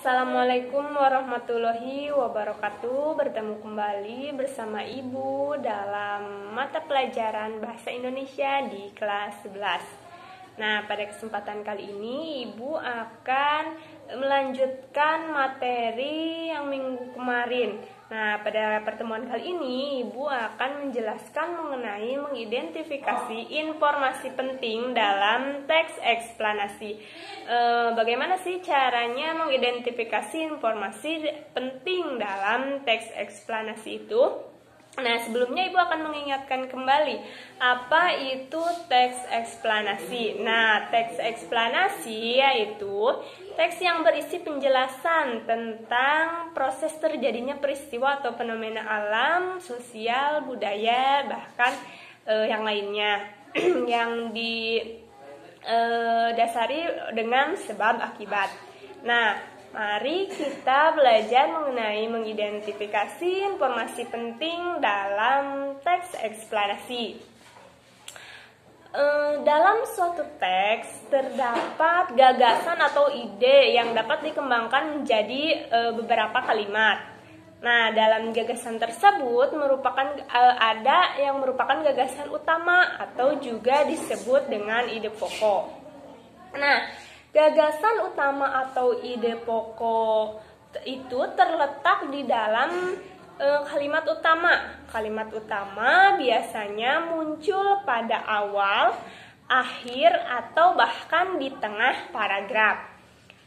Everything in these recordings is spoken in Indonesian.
Assalamualaikum warahmatullahi wabarakatuh. Bertemu kembali bersama Ibu dalam mata pelajaran Bahasa Indonesia di kelas 11. Nah, pada kesempatan kali ini Ibu akan melanjutkan materi yang minggu kemarin. Nah, pada pertemuan kali ini Ibu akan menjelaskan mengenai mengidentifikasi informasi penting dalam teks eksplanasi. Bagaimana sih caranya mengidentifikasi informasi penting dalam teks eksplanasi itu? Nah, sebelumnya Ibu akan mengingatkan kembali apa itu teks eksplanasi. Nah, teks eksplanasi yaitu teks yang berisi penjelasan tentang proses terjadinya peristiwa atau fenomena alam, sosial, budaya, bahkan yang lainnya yang didasari dengan sebab akibat. Nah, mari kita belajar mengenai mengidentifikasi informasi penting dalam teks eksplanasi. Dalam suatu teks terdapat gagasan atau ide yang dapat dikembangkan menjadi beberapa kalimat. Nah, dalam gagasan tersebut ada yang merupakan gagasan utama atau juga disebut dengan ide pokok. Nah, gagasan utama atau ide pokok itu terletak di dalam kalimat utama. Kalimat utama biasanya muncul pada awal, akhir, atau bahkan di tengah paragraf.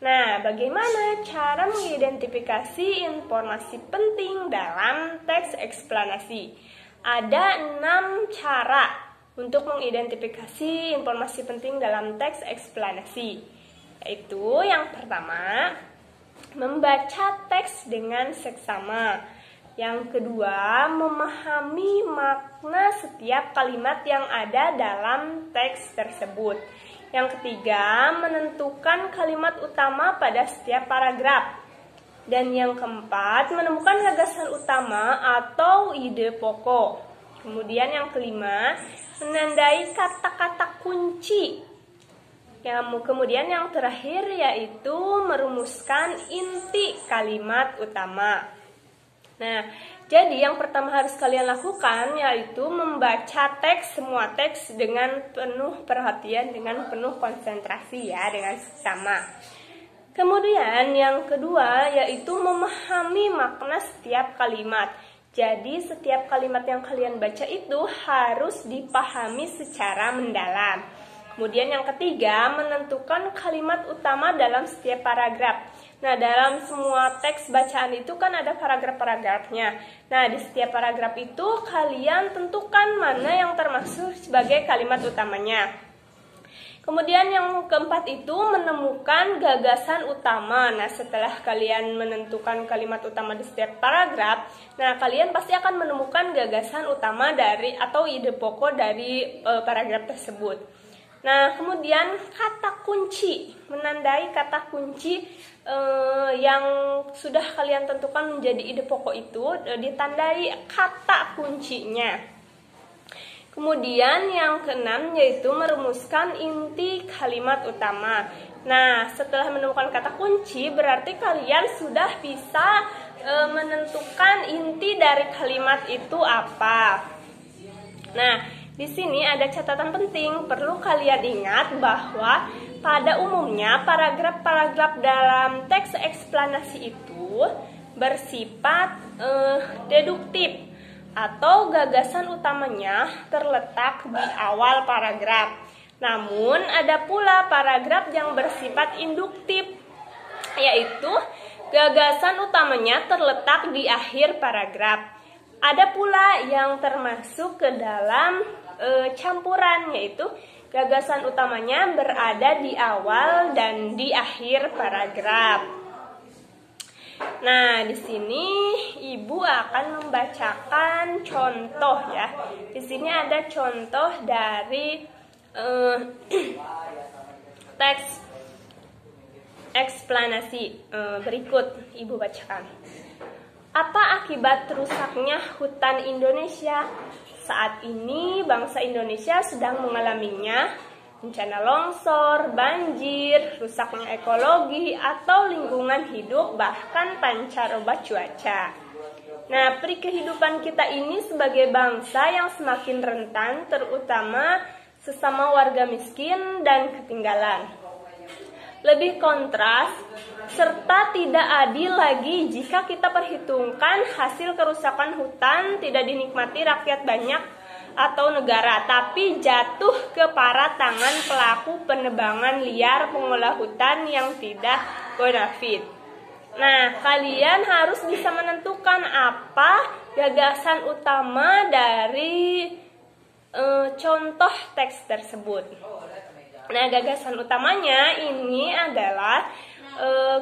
Nah, bagaimana cara mengidentifikasi informasi penting dalam teks eksplanasi? Ada 6 cara untuk mengidentifikasi informasi penting dalam teks eksplanasi. Yaitu yang pertama, membaca teks dengan seksama. Yang kedua, memahami makna setiap kalimat yang ada dalam teks tersebut. Yang ketiga, menentukan kalimat utama pada setiap paragraf. Dan yang keempat, menemukan gagasan utama atau ide pokok. Kemudian yang kelima, menandai kata-kata kunci. Kemudian yang terakhir yaitu merumuskan inti kalimat utama. Nah, jadi yang pertama harus kalian lakukan yaitu membaca semua teks dengan penuh perhatian, dengan penuh konsentrasi ya, dengan seksama. Kemudian yang kedua yaitu memahami makna setiap kalimat. Jadi setiap kalimat yang kalian baca itu harus dipahami secara mendalam. Kemudian yang ketiga, menentukan kalimat utama dalam setiap paragraf. Nah, dalam semua teks bacaan itu kan ada paragraf-paragrafnya. Nah, di setiap paragraf itu kalian tentukan mana yang termasuk sebagai kalimat utamanya. Kemudian yang keempat itu menemukan gagasan utama. Nah, setelah kalian menentukan kalimat utama di setiap paragraf, nah kalian pasti akan menemukan gagasan utama dari atau ide pokok dari paragraf tersebut. Nah, kemudian kata kunci, menandai kata kunci yang sudah kalian tentukan menjadi ide pokok itu ditandai kata kuncinya. Kemudian yang keenam yaitu merumuskan inti kalimat utama. Nah, setelah menemukan kata kunci berarti kalian sudah bisa menentukan inti dari kalimat itu apa. Nah, di sini ada catatan penting, perlu kalian ingat bahwa pada umumnya paragraf-paragraf dalam teks eksplanasi itu bersifat deduktif atau gagasan utamanya terletak di awal paragraf. Namun ada pula paragraf yang bersifat induktif, yaitu gagasan utamanya terletak di akhir paragraf. Ada pula yang termasuk ke dalam campuran, yaitu gagasan utamanya berada di awal dan di akhir paragraf. Nah, di sini Ibu akan membacakan contoh ya. Di sini ada contoh dari teks eksplanasi berikut Ibu bacakan. Apa akibat rusaknya hutan Indonesia? Saat ini bangsa Indonesia sedang mengalaminya. bencana longsor, banjir, rusaknya ekologi atau lingkungan hidup, bahkan pancaroba cuaca. Nah, peri kehidupan kita ini sebagai bangsa yang semakin rentan, terutama sesama warga miskin dan ketinggalan. Lebih kontras, serta tidak adil lagi jika kita perhitungkan hasil kerusakan hutan tidak dinikmati rakyat banyak atau negara, tapi jatuh ke para tangan pelaku penebangan liar pengolah hutan yang tidak bonafit. Nah, kalian harus bisa menentukan apa gagasan utama dari contoh teks tersebut. Nah, gagasan utamanya ini adalah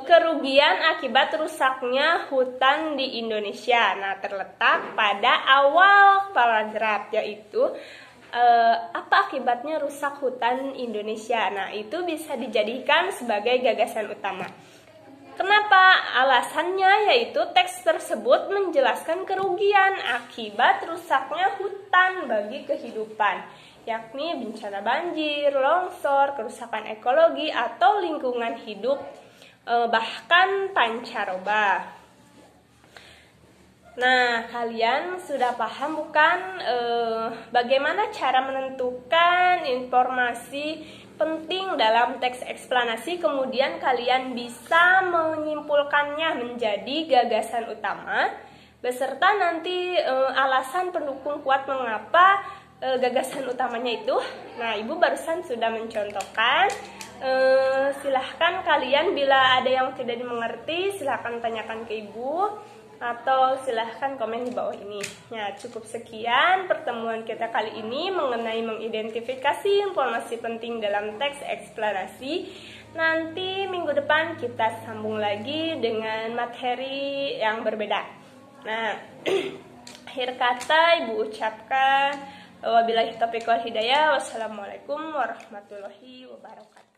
kerugian akibat rusaknya hutan di Indonesia. Nah, terletak pada awal paragraf, yaitu apa akibatnya rusak hutan Indonesia. Nah, itu bisa dijadikan sebagai gagasan utama. Kenapa? Alasannya yaitu teks tersebut menjelaskan kerugian akibat rusaknya hutan bagi kehidupan, yakni bencana banjir, longsor, kerusakan ekologi atau lingkungan hidup, bahkan pancaroba. Nah, kalian sudah paham bukan bagaimana cara menentukan informasi penting dalam teks eksplanasi, kemudian kalian bisa menyimpulkannya menjadi gagasan utama, beserta nanti alasan pendukung kuat mengapa gagasan utamanya itu. Nah, Ibu barusan sudah mencontohkan. Silahkan kalian bila ada yang tidak dimengerti, silahkan tanyakan ke Ibu atau silahkan komen di bawah ini. Nah, cukup sekian pertemuan kita kali ini mengenai mengidentifikasi informasi penting dalam teks eksplanasi. Nanti minggu depan kita sambung lagi dengan materi yang berbeda. Nah, akhir kata Ibu ucapkan wabillahi taufiq wal hidayah. Wassalamualaikum warahmatullahi wabarakatuh.